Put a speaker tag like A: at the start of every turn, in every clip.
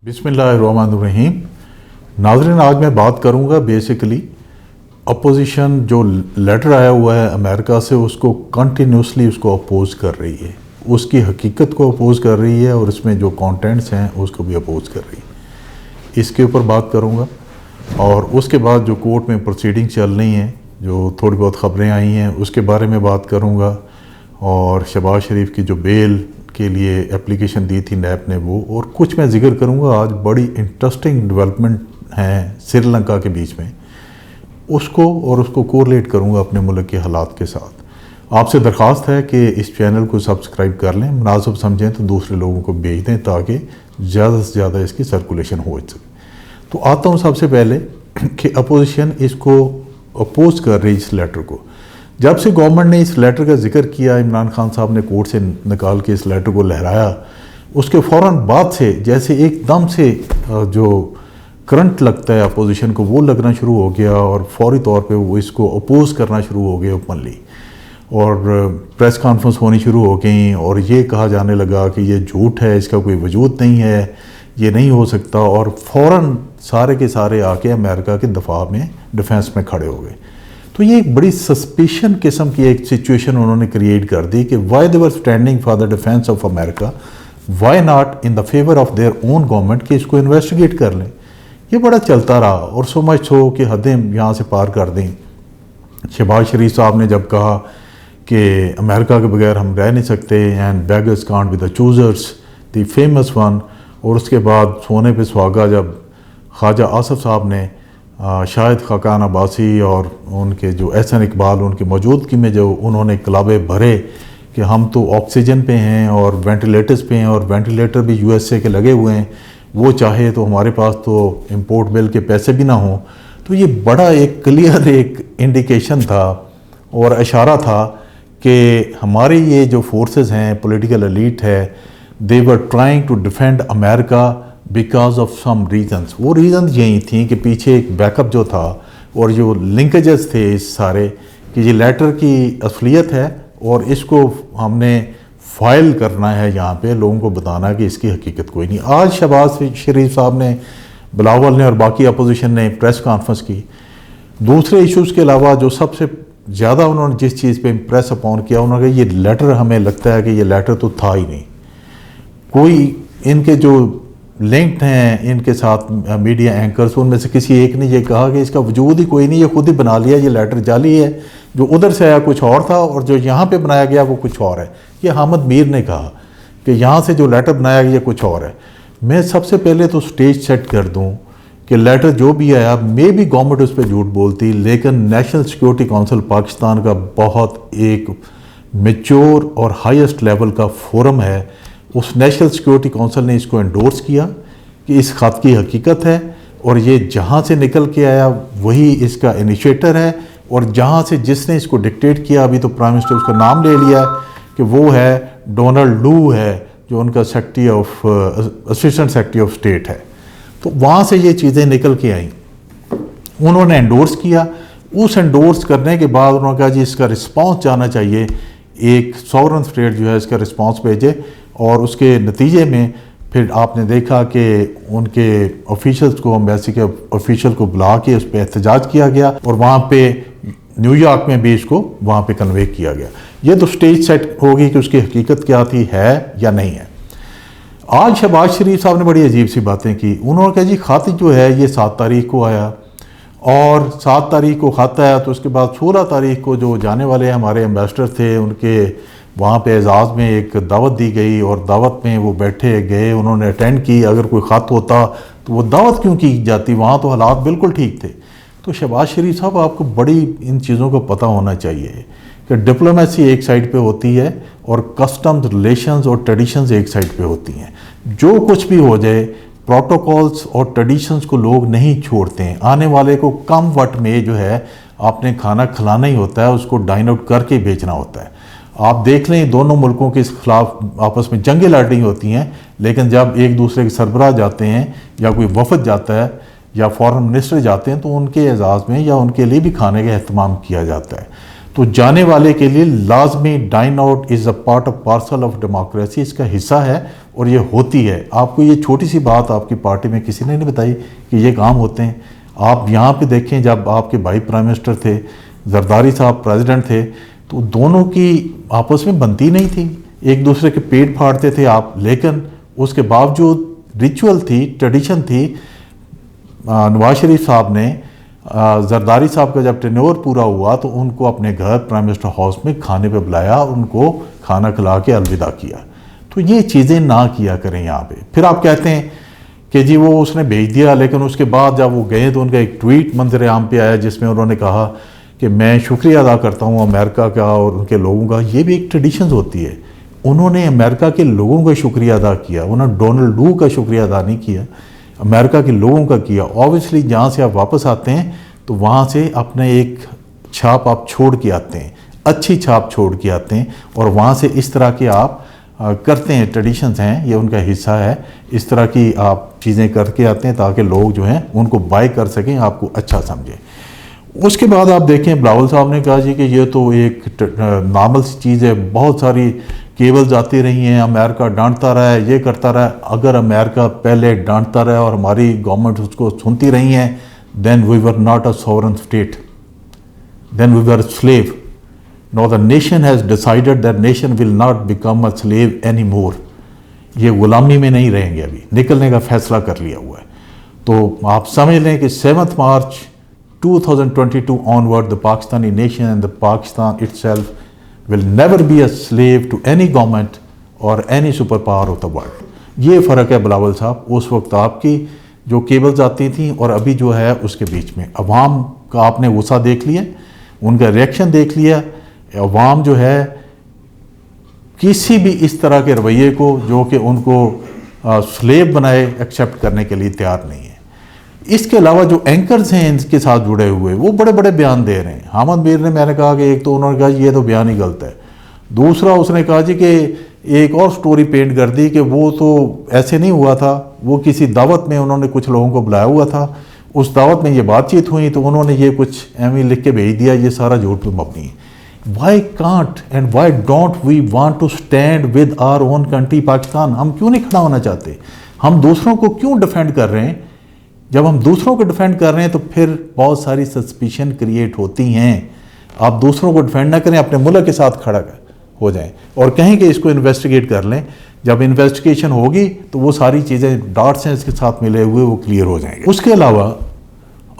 A: बिस्मिल्लाहिर्रहमानिर्रहीम। नाज़रीन, आज मैं बात करूंगा बेसिकली अपोजिशन जो लेटर आया हुआ है अमेरिका से उसको कंटिन्यूसली उसको अपोज कर रही है, उसकी हकीकत को अपोज कर रही है और इसमें जो कंटेंट्स हैं उसको भी अपोज कर रही है। इसके ऊपर बात करूंगा और उसके बाद जो कोर्ट में प्रोसीडिंग चल रही हैं, जो थोड़ी बहुत ख़बरें आई हैं उसके बारे में बात करूंगा और शहबाज शरीफ की जो बेल के लिए एप्लीकेशन दी थी नैब ने वो, और कुछ मैं जिक्र करूंगा आज बड़ी इंटरेस्टिंग डेवलपमेंट हैं श्रीलंका के बीच में, उसको और उसको कोरिलेट करूंगा अपने मुल्क के हालात के साथ। आपसे दरख्वास्त है कि इस चैनल को सब्सक्राइब कर लें, मुनासिब समझें तो दूसरे लोगों को भेज दें ताकि ज़्यादा से ज़्यादा इसकी सर्कुलेशन हो सके। तो आता हूँ सबसे पहले कि अपोजिशन इसको अपोज कर रही इस लेटर को। जब से गवर्नमेंट ने इस लेटर का जिक्र किया, इमरान खान साहब ने कोर्ट से निकाल के इस लेटर को लहराया, उसके फ़ौरन बाद से जैसे एकदम से जो करंट लगता है अपोजिशन को वो लगना शुरू हो गया और फौरी तौर पे वो इसको अपोज करना शुरू हो गए ओपनली, और प्रेस कॉन्फ्रेंस होनी शुरू हो गई और ये कहा जाने लगा कि ये झूठ है, इसका कोई वजूद नहीं है, ये नहीं हो सकता, और फ़ौरन सारे के सारे आके अमेरिका के दफा में डिफेंस में खड़े हो गए। तो ये एक बड़ी सस्पिशन किस्म की एक सिचुएशन उन्होंने क्रिएट कर दी कि why they were standing for the defence of America, why not in the favour of their own government कि इसको इन्वेस्टिगेट कर लें। ये बड़ा चलता रहा और सो मच हो कि हदें यहाँ से पार कर दी। शहबाज शरीफ साहब ने जब कहा कि अमेरिका के बगैर हम रह नहीं सकते, and beggars can't be the choosers, the famous one, और उसके बाद सोने पे सुहागा जब ख्वाजा आसिफ साहब ने शाहिद खाकान अब्बासी और उनके जो एहसन इकबाल उनकी मौजूदगी में जो उन्होंने कलाबे भरे कि हम तो ऑक्सीजन पे हैं और वेंटिलेटर्स पे हैं और वेंटिलेटर भी यूएसए के लगे हुए हैं, वो चाहे तो हमारे पास तो इंपोर्ट बिल के पैसे भी ना हों। तो ये बड़ा एक क्लियर एक इंडिकेशन था और इशारा था कि हमारे ये जो फोर्सेस हैं, पॉलिटिकल एलीट है, they were trying to defend America because of some reasons. वो रीज़न यही थी कि पीछे एक बैकअप जो था और जो लिंकेजेस थे इस सारे कि ये लेटर की असलियत है और इसको हमने फाइल करना है, यहाँ पे लोगों को बताना कि इसकी हकीकत कोई नहीं। आज शहबाज शरीफ साहब ने, बिलावल ने और बाकी अपोजिशन ने प्रेस कॉन्फ्रेंस की। दूसरे इश्यूज़ के अलावा जो सबसे ज़्यादा उन्होंने जिस चीज़ पे प्रेस अपॉन किया, उन्होंने कहा ये लेटर, हमें लगता है कि ये लेटर तो था ही नहीं, कोई इनके जो लिंक्ड हैं इनके साथ मीडिया एंकर्स, उनमें से किसी एक ने ये कहा कि इसका वजूद ही कोई नहीं, ये खुद ही बना लिया, ये लेटर जाली है, जो उधर से आया कुछ और था और जो यहाँ पे बनाया गया वो कुछ और है। ये हामिद मीर ने कहा कि यहाँ से जो लेटर बनाया गया कुछ और है। मैं सबसे पहले तो स्टेज सेट कर दूँ कि लेटर जो भी आया, मे भी गवर्नमेंट उस पर झूठ बोलती, लेकिन नेशनल सिक्योरिटी काउंसिल पाकिस्तान का बहुत एक मेच्योर और हाईएस्ट लेवल का फोरम है। उस नेशनल सिक्योरिटी काउंसिल ने इसको एंडोर्स किया कि इस खत की हकीकत है और ये जहाँ से निकल के आया वही इसका इनिशिएटर है, और जहाँ से जिसने इसको डिक्टेट किया, अभी तो प्राइम मिनिस्टर उसका नाम ले लिया है कि वो है डोनाल्ड लू है, जो उनका secretary of assistant secretary of state है। तो वहाँ से ये चीज़ें निकल के आई, उन्होंने एंडोर्स किया। उस एंडोर्स करने के बाद उन्होंने कहा जी इसका रिस्पॉन्स जाना चाहिए, एक सॉवरन स्टेट जो है इसका रिस्पॉन्स भेजे, और उसके नतीजे में फिर आपने देखा कि उनके ऑफिशियल्स को, एम्बेसी के ऑफिशियल को बुला के उस पर एहतजाज किया गया और वहाँ पे न्यूयॉर्क में भी इसको वहाँ पे कन्वे किया गया। ये तो स्टेज सेट होगी कि उसकी हकीकत क्या थी, है या नहीं है। आज शहबाज शरीफ साहब ने बड़ी अजीब सी बातें की। उन्होंने कहा जी खत जो है ये 7 तारीख को आया, और 7 तारीख को खत आया तो उसके बाद 16 तारीख को जो जाने वाले हमारे एम्बेसडर थे उनके वहाँ पे एजाज़ में एक दावत दी गई और दावत में वो बैठे गए, उन्होंने अटेंड की। अगर कोई ख़त होता तो वो दावत क्यों की जाती, वहाँ तो हालात बिल्कुल ठीक थे। तो शहबाज शरीफ साहब, आपको बड़ी इन चीज़ों का पता होना चाहिए कि डिप्लोमेसी एक साइड पे होती है और कस्टम्स, रिलेशंस और ट्रेडिशंस एक साइड पे होती हैं। जो कुछ भी हो जाए, प्रोटोकॉल्स और ट्रेडिशंस को लोग नहीं छोड़ते हैं। आने वाले को कम वक्त में जो है आपने खाना खिलाना ही होता है, उसको डाइन आउट करके बेचना होता है। आप देख लें दोनों मुल्कों के खिलाफ आपस में जंगें लड़ रही होती हैं, लेकिन जब एक दूसरे के सरबराह जाते हैं या कोई वफद जाता है या फॉरेन मिनिस्टर जाते हैं तो उनके एजाज़ में या उनके लिए भी खाने का अहतमाम किया जाता है। तो जाने वाले के लिए लाजमी dine out is a part of parcel of democracy, इसका हिस्सा है। और ये होती है। आपको ये छोटी सी बात आपकी पार्टी में किसी ने नहीं बताई कि ये काम होते हैं। आप यहाँ पे देखें, जब आपके भाई प्राइम मिनिस्टर थे, जरदारी साहब प्रेसिडेंट थे, तो दोनों की आपस में बनती नहीं थी, एक दूसरे के पेट फाड़ते थे आप, लेकिन उसके बावजूद रिचुअल थी, ट्रेडिशन थी। नवाज शरीफ साहब ने जरदारी साहब का जब टेन्योर पूरा हुआ तो उनको अपने घर प्राइम मिनिस्टर हाउस में खाने पे बुलाया, उनको खाना खिला के अलविदा किया। तो ये चीज़ें ना किया करें यहाँ पे। फिर आप कहते हैं कि जी वो उसने भेज दिया, लेकिन उसके बाद जब वो गए तो उनका एक ट्वीट मंजर आम पे आया जिसमें उन्होंने कहा कि मैं शुक्रिया अदा करता हूँ अमेरिका का और उनके लोगों का। ये भी एक ट्रेडिशन होती है। उन्होंने अमेरिका के लोगों का शुक्रिया अदा किया, उन्होंने डोनाल्ड डू का शुक्रिया अदा नहीं किया, अमेरिका के लोगों का किया। ऑब्वियसली जहाँ से आप वापस आते हैं तो वहाँ से अपने एक छाप आप छोड़ के आते हैं, अच्छी छाप छोड़ के आते हैं, और वहाँ से इस तरह के आप करते हैं, ट्रेडिशंस हैं, ये उनका हिस्सा है। इस तरह की आप चीज़ें करके आते हैं ताकि लोग जो हैं उनको बाय कर सकें, आपको अच्छा समझें। उसके बाद आप देखें बिलावल साहब ने कहा जी कि ये तो एक नॉर्मल सी चीज़ है, बहुत सारी केबल्स आती रही हैं, अमेरिका डांटता रहा है, ये करता रहा है। अगर अमेरिका पहले डांटता रहा और हमारी गवर्नमेंट उसको सुनती रही हैं, then we were not a sovereign state, then we were a slave. Now the nation has decided that nation will not become a slave anymore. ये गुलामी में नहीं रहेंगे, अभी निकलने का फैसला कर लिया हुआ है। तो आप समझ लें कि 7 मार्च 2022 onward the Pakistani nation and the Pakistan itself will never be a slave to any government or any superpower of the world. ये फ़र्क है बिलावल साहब, उस वक्त आपकी जो केबल्स आती थी और अभी जो है उसके बीच में। अवाम का आपने गुस्सा देख लिया, उनका रिएक्शन देख लिया। अवाम जो है किसी भी इस तरह के रवैये को जो कि उनको स्लेव बनाए एक्सेप्ट करने के लिए तैयार नहीं है। इसके अलावा जो एंकर्स हैं इनके साथ जुड़े हुए वो बड़े बड़े बयान दे रहे हैं। हामिद मीर ने, मैंने कहा कि एक तो उन्होंने कहा ये तो बयान ही गलत है, दूसरा उसने कहा जी कि एक और स्टोरी पेंट कर दी कि वो तो ऐसे नहीं हुआ था, वो किसी दावत में उन्होंने कुछ लोगों को बुलाया हुआ था, उस दावत में ये बातचीत हुई तो उन्होंने ये कुछ एम लिख के भेज दिया। ये सारा झूठ पे मबनी है। Why can't and why don't we want to stand with our own country Pakistan? हम क्यों नहीं खड़ा होना चाहते? हम दूसरों को क्यों डिफेंड कर रहे हैं? जब हम दूसरों को डिफेंड कर रहे हैं तो फिर बहुत सारी सस्पिशन क्रिएट होती हैं। आप दूसरों को डिफेंड ना करें, अपने मुल्क के साथ खड़ा हो जाएं और कहें कि इसको इन्वेस्टिगेट कर लें। जब इन्वेस्टिगेशन होगी तो वो सारी चीज़ें डॉट्स हैं इसके साथ मिले हुए वो क्लियर हो जाएंगे। उसके अलावा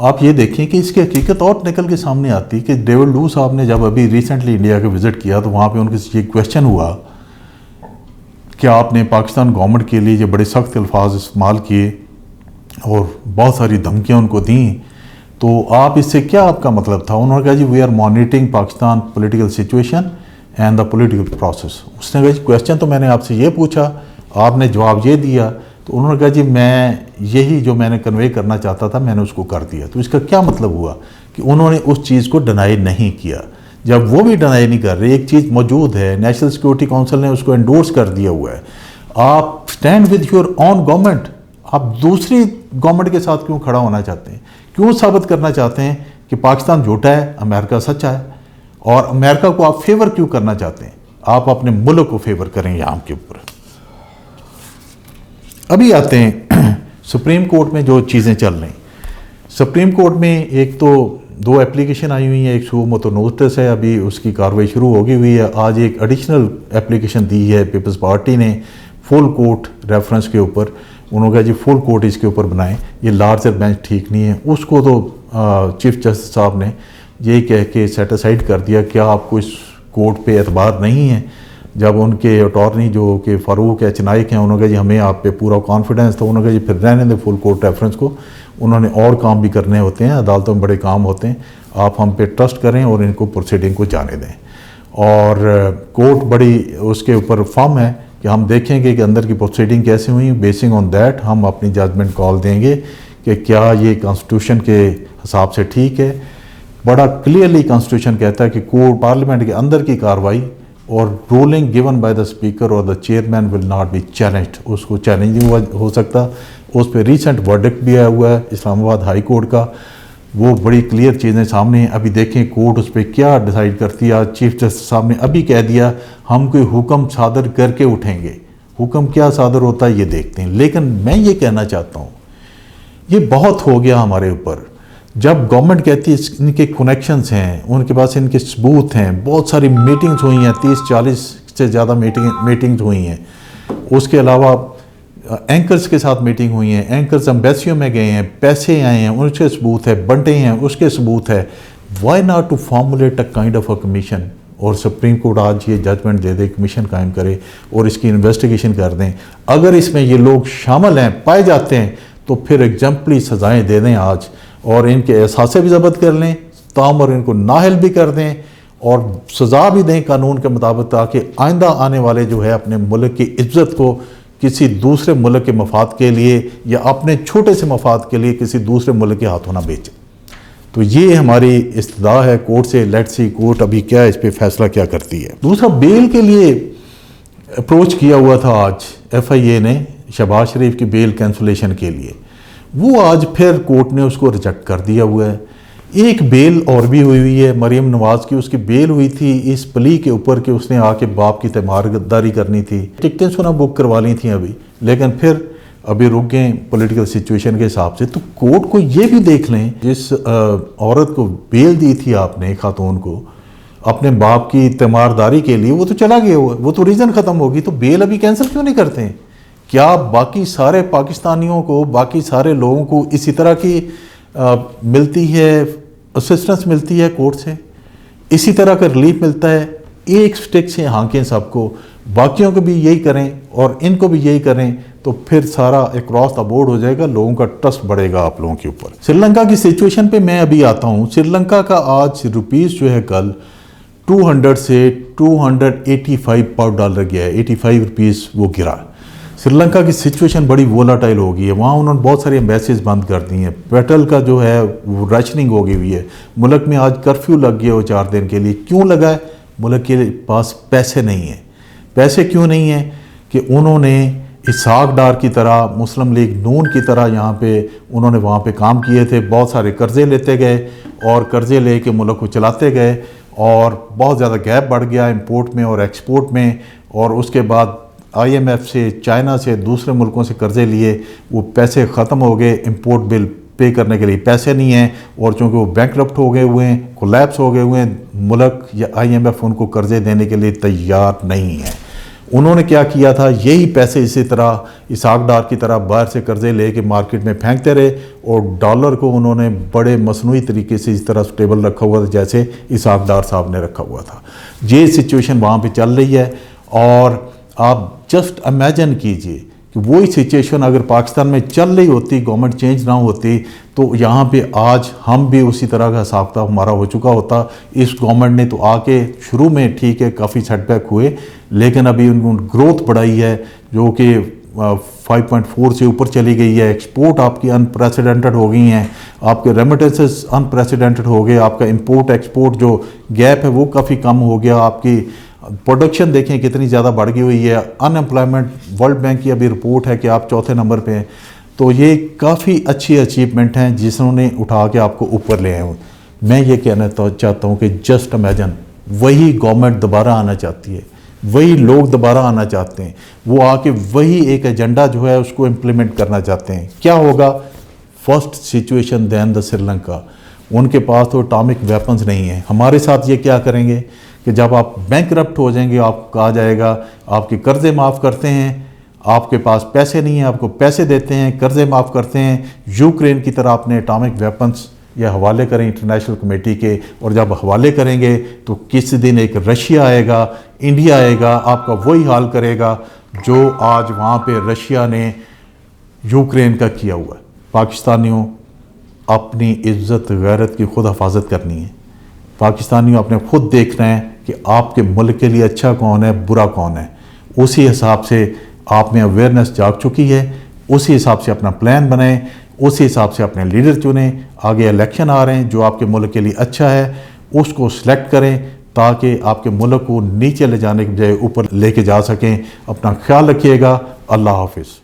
A: आप ये देखें कि इसकी हकीकत और निकल के सामने आती कि डेविड लू साहब ने जब अभी रिसेंटली इंडिया का विज़िट किया तो वहाँ पे उनके ये क्वेश्चन हुआ कि आपने पाकिस्तान गवर्नमेंट के लिए ये बड़े सख्त अल्फाज इस्तेमाल किए और बहुत सारी धमकियाँ उनको दी, तो आप इससे क्या आपका मतलब था? उन्होंने कहा जी we are monitoring Pakistan political situation and the political process. उसने कहा जी क्वेश्चन तो मैंने आपसे ये पूछा, आपने जवाब ये दिया। तो उन्होंने कहा जी मैं यही जो मैंने कन्वे करना चाहता था मैंने उसको कर दिया। तो इसका क्या मतलब हुआ कि उन्होंने उस चीज़ को डिनाई नहीं किया। जब वो भी डिनाई नहीं कर रहे, एक चीज़ मौजूद है, नेशनल सिक्योरिटी काउंसिल ने उसको एंडोर्स कर दिया हुआ है। आप stand with your own government, आप दूसरी गवर्नमेंट के साथ क्यों खड़ा होना चाहते हैं? क्यों साबित करना चाहते हैं कि पाकिस्तान झूठा है, अमेरिका सच्चा है? और अमेरिका को आप फेवर क्यों करना चाहते हैं? आप अपने मुल्क को फेवर करें यहाँ के ऊपर। अभी आते हैं सुप्रीम कोर्ट में जो चीज़ें चल रही। सुप्रीम कोर्ट में एक तो 2 एप्लीकेशन आई हुई हैं, एक सुमोटो नोटिस है, अभी उसकी कार्रवाई शुरू हो गई हुई है। आज एक एडिशनल एप्लीकेशन दी है पीपल्स पार्टी ने फुल कोर्ट रेफरेंस के ऊपर। उन्होंने कहा जी फुल कोर्ट इसके ऊपर बनाएं, ये लार्जर बेंच ठीक नहीं है। उसको तो चीफ जस्टिस साहब ने ये कह के सेटिसाइड कर दिया क्या आपको इस कोर्ट पे एतबार नहीं है। जब उनके अटॉर्नी जो कि फ़ारूक एच नाइक हैं उन्होंने कहा जी हमें आप पे पूरा कॉन्फिडेंस था, उन्होंने कहा जी फिर रहने दें फुल कोर्ट रेफरेंस को, उन्होंने और काम भी करने होते हैं, अदालतों में बड़े काम होते हैं, आप हम पे ट्रस्ट करें और इनको प्रोसीडिंग को जाने दें। और कोर्ट बड़ी उसके ऊपर फर्म है कि हम देखेंगे कि अंदर की प्रोसीडिंग कैसे हुई, बेसिंग ऑन दैट हम अपनी जजमेंट कॉल देंगे कि क्या ये कॉन्स्टिट्यूशन के हिसाब से ठीक है। बड़ा क्लियरली कॉन्स्टिट्यूशन कहता है कि कोर्ट पार्लियामेंट के अंदर की कार्रवाई और ruling given by the speaker और the chairman will not be challenged, उसको चैलेंज नहीं हो सकता। उस पर रिसेंट वर्डिक्ट भी आया हुआ है इस्लामाबाद हाई कोर्ट का, वो बड़ी क्लियर चीज़ें सामने हैं। अभी देखें कोर्ट उस पर क्या डिसाइड करती है। आज चीफ जस्टिस साहब ने अभी कह दिया हम कोई हुक्म सादर करके उठेंगे, हुक्म क्या सादर होता है ये देखते हैं। लेकिन मैं ये कहना चाहता हूँ, ये बहुत हो गया हमारे ऊपर। जब गवर्नमेंट कहती है इनके कनेक्शंस हैं, उनके पास इनके सबूत हैं, बहुत सारी मीटिंग्स हुई हैं, 30-40 से ज़्यादा मीटिंग्स हुई हैं, उसके अलावा एंकर्स के साथ मीटिंग हुई है, एंकर्स एम्बेसियों में गए हैं, पैसे आए हैं, उसके सबूत है, बंटे हैं उसके सबूत है। Why not to formulate a kind of a commission, और सुप्रीम कोर्ट आज ये जजमेंट दे दे, कमीशन कायम करे और इसकी इन्वेस्टिगेशन कर दें। अगर इसमें ये लोग शामिल हैं, पाए जाते हैं, तो फिर एग्जाम्पली सज़ाएँ दे दें आज, और इनके एहसासे भी ज़ब्त कर लें, ताउम्र इनको नाहल भी कर दें और सज़ा भी दें कानून के मुताबिक, ताकि आइंदा आने वाले जो है अपने मुल्क की इज्जत को किसी दूसरे मुल्क के मफाद के लिए या अपने छोटे से मफाद के लिए किसी दूसरे मुल्क के हाथों ना बेचें। तो ये हमारी इस्तदा है कोर्ट से। लेट्स सी कोर्ट अभी क्या इस पे फैसला क्या करती है। दूसरा, बेल के लिए अप्रोच किया हुआ था आज FIA ने शहबाज शरीफ की बेल कैंसलेशन के लिए, वो आज फिर कोर्ट ने उसको रिजेक्ट कर दिया हुआ है। एक बेल और भी हुई है मरीम नवाज़ की, उसकी बेल हुई थी इस प्ली के ऊपर कि उसने आके बाप की तीमारदारी करनी थी। टिकटें सुना बुक करवा ली थी अभी, लेकिन फिर अभी रुक गए पॉलिटिकल सिचुएशन के हिसाब से। तो कोर्ट को ये भी देख लें, जिस औरत को बेल दी थी आपने, खातून को, अपने बाप की तीमारदारी के लिए, वो तो चला गया, वो तो रीज़न ख़त्म होगी, तो बेल अभी कैंसिल क्यों नहीं करते हैं? क्या बाकी सारे पाकिस्तानियों को, बाकी सारे लोगों को इसी तरह की मिलती है, असिस्टेंस मिलती है कोर्ट से, इसी तरह का रिलीफ मिलता है? एक स्टिक से हाँकें सबको, बाकियों को भी यही करें और इनको भी यही करें, तो फिर सारा अक्रॉस द बोर्ड हो जाएगा, लोगों का ट्रस्ट बढ़ेगा आप लोगों के ऊपर। श्रीलंका की सिचुएशन पे मैं अभी आता हूँ। श्रीलंका का आज रुपीस जो है कल 200 से 285 पर डॉलर गया है, 85 रुपीस वो गिरा। श्रीलंका की सिचुएशन बड़ी वोलाटाइल हो गई है, वहाँ उन्होंने बहुत सारी एम्बेसीज बंद कर दी हैं, पेट्रोल का जो है वो राशनिंग हो गई हुई है, मुल्क में आज कर्फ्यू लग गया वो 4 दिन के लिए। क्यों लगा है? मुल्क के पास पैसे नहीं हैं। पैसे क्यों नहीं हैं? कि उन्होंने इसहाक डार की तरह, मुस्लिम लीग नून की तरह यहाँ पे उन्होंने वहाँ पे काम किए थे, बहुत सारे कर्ज़े लेते गए और कर्ज़े ले के मुल्क को चलाते गए, और बहुत ज़्यादा गैप बढ़ गया इंपोर्ट में और एक्सपोर्ट में। और उसके बाद IMF से, चाइना से, दूसरे मुल्कों से कर्ज़े लिए, वो पैसे ख़त्म हो गए, इंपोर्ट बिल पे करने के लिए पैसे नहीं हैं, और चूँकि वो बैंकरप्ट हो गए हुए हैं, कोलैप्स हो गए हुए हैं, मुल्क या IMF उनको कर्ज़े देने के लिए तैयार नहीं है। उन्होंने क्या किया था, यही पैसे इसी तरह इसहाक डार की तरह बाहर से कर्ज़े ले के मार्केट में फेंकते रहे, और डॉलर को उन्होंने बड़े मसनूई तरीके से इस तरह स्टेबल रखा हुआ था जैसे इसहाक डार साहब ने रखा हुआ था। ये सिचुएशन वहाँ पे चल रही है, और आप जस्ट इमेजिन कीजिए कि वही सिचुएशन अगर पाकिस्तान में चल रही होती, गवर्नमेंट चेंज ना होती, तो यहाँ पे आज हम भी उसी तरह का हिसाब किताब हमारा हो चुका होता। इस गवर्नमेंट ने तो आके शुरू में ठीक है काफ़ी सेटबैक हुए, लेकिन अभी उन्होंने ग्रोथ बढ़ाई है जो कि 5.4 से ऊपर चली गई है। एक्सपोर्ट आपकी अनप्रेसिडेंटेड हो गई हैं, आपके रेमिटेंसेस अनप्रेसिडेंटेड हो गए, आपका इंपोर्ट एक्सपोर्ट जो गैप है वो काफ़ी कम हो गया, आपकी प्रोडक्शन देखें कितनी ज़्यादा बढ़ गई हुई है। अनएम्प्लॉयमेंट, वर्ल्ड बैंक की अभी रिपोर्ट है कि आप चौथे नंबर पे हैं। तो ये काफ़ी अच्छी अचीवमेंट हैं जिन्होंने उठा के आपको ऊपर ले आए। मैं ये कहना चाहता हूँ कि जस्ट इमेजिन, वही गवर्नमेंट दोबारा आना चाहती है, वही लोग दोबारा आना चाहते हैं, वो आके वही एक एजेंडा जो है उसको इम्प्लीमेंट करना चाहते हैं। क्या होगा? First situation than the Sri Lanka. उनके पास तो एटॉमिक वेपन्स नहीं है। हमारे साथ ये क्या करेंगे कि जब आप बैंकरप्ट हो जाएंगे, आप कहा जाएगा आपके कर्ज़े माफ़ करते हैं, आपके पास पैसे नहीं है, आपको पैसे देते हैं, कर्ज़े माफ़ करते हैं। यूक्रेन की तरह अपने एटॉमिक वेपन्स या हवाले करें इंटरनेशनल कमेटी के, और जब हवाले करेंगे तो किसी दिन एक रशिया आएगा, इंडिया आएगा, आपका वही हाल करेगा जो आज वहाँ पे रशिया ने यूक्रेन का किया हुआ है। पाकिस्तानियों, अपनी इज़्ज़त गैरत की खुद हिफाजत करनी है। पाकिस्तानियों, अपने खुद देखना है कि आपके मुल्क के लिए अच्छा कौन है, बुरा कौन है। उसी हिसाब से आप में अवेयरनेस जाग चुकी है, उसी हिसाब से अपना प्लान बनाएं, उसी हिसाब से अपने लीडर चुनें। आगे इलेक्शन आ रहे हैं, जो आपके मुल्क के लिए अच्छा है उसको सिलेक्ट करें, ताकि आपके मुल्क को नीचे ले जाने के बजाय ऊपर लेके जा सकें। अपना ख्याल रखिएगा। अल्लाह हाफिज़।